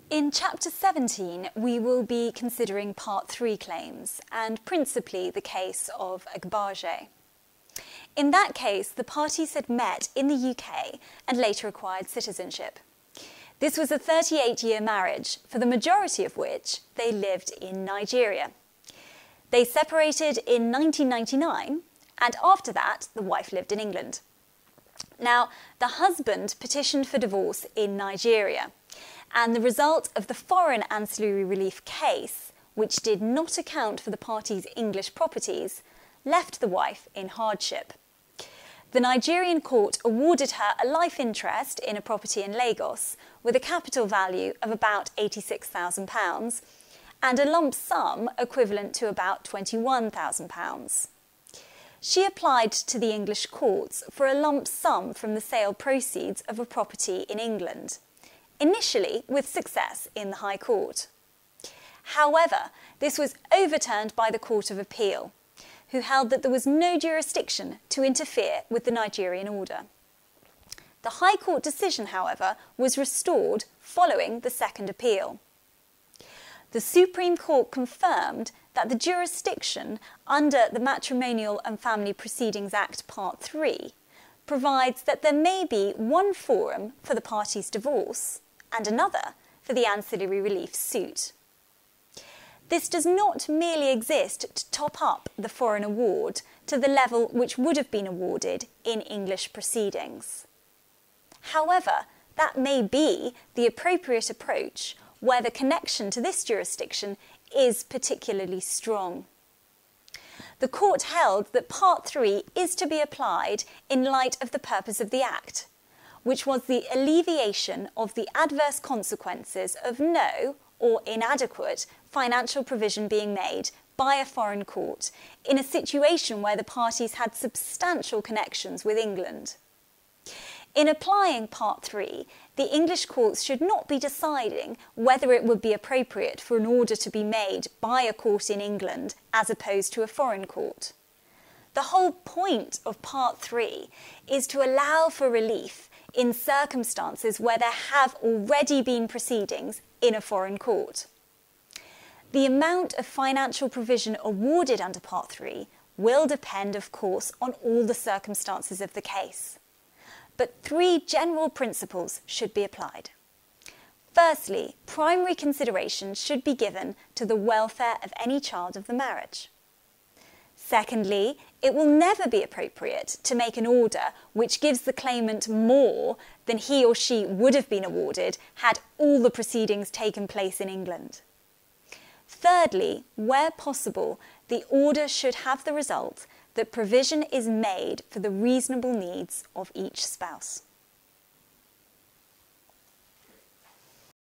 In Chapter 17, we will be considering Part 3 claims, and principally the case of Agbaje. In that case, the parties had met in the UK and later acquired citizenship. This was a 38-year marriage, for the majority of which they lived in Nigeria. They separated in 1999, and after that, the wife lived in England. Now, the husband petitioned for divorce in Nigeria, and the result of the foreign ancillary relief case, which did not account for the parties' English properties, left the wife in hardship. The Nigerian court awarded her a life interest in a property in Lagos with a capital value of about £86,000 and a lump sum equivalent to about £21,000. She applied to the English courts for a lump sum from the sale proceeds of a property in England, initially with success in the High Court. However, this was overturned by the Court of Appeal, who held that there was no jurisdiction to interfere with the Nigerian order. The High Court decision, however, was restored following the second appeal. The Supreme Court confirmed that the jurisdiction under the Matrimonial and Family Proceedings Act Part 3 provides that there may be one forum for the parties' divorce and another for the ancillary relief suit. This does not merely exist to top up the foreign award to the level which would have been awarded in English proceedings. However, that may be the appropriate approach where the connection to this jurisdiction is particularly strong. The court held that Part 3 is to be applied in light of the purpose of the Act, which was the alleviation of the adverse consequences of no or inadequate financial provision being made by a foreign court in a situation where the parties had substantial connections with England. In applying Part 3, the English courts should not be deciding whether it would be appropriate for an order to be made by a court in England as opposed to a foreign court. The whole point of Part 3 is to allow for relief in circumstances where there have already been proceedings in a foreign court. The amount of financial provision awarded under Part 3 will depend, of course, on all the circumstances of the case. But three general principles should be applied. Firstly, primary consideration should be given to the welfare of any child of the marriage. Secondly, it will never be appropriate to make an order which gives the claimant more than he or she would have been awarded had all the proceedings taken place in England. Thirdly, where possible, the order should have the result that provision is made for the reasonable needs of each spouse.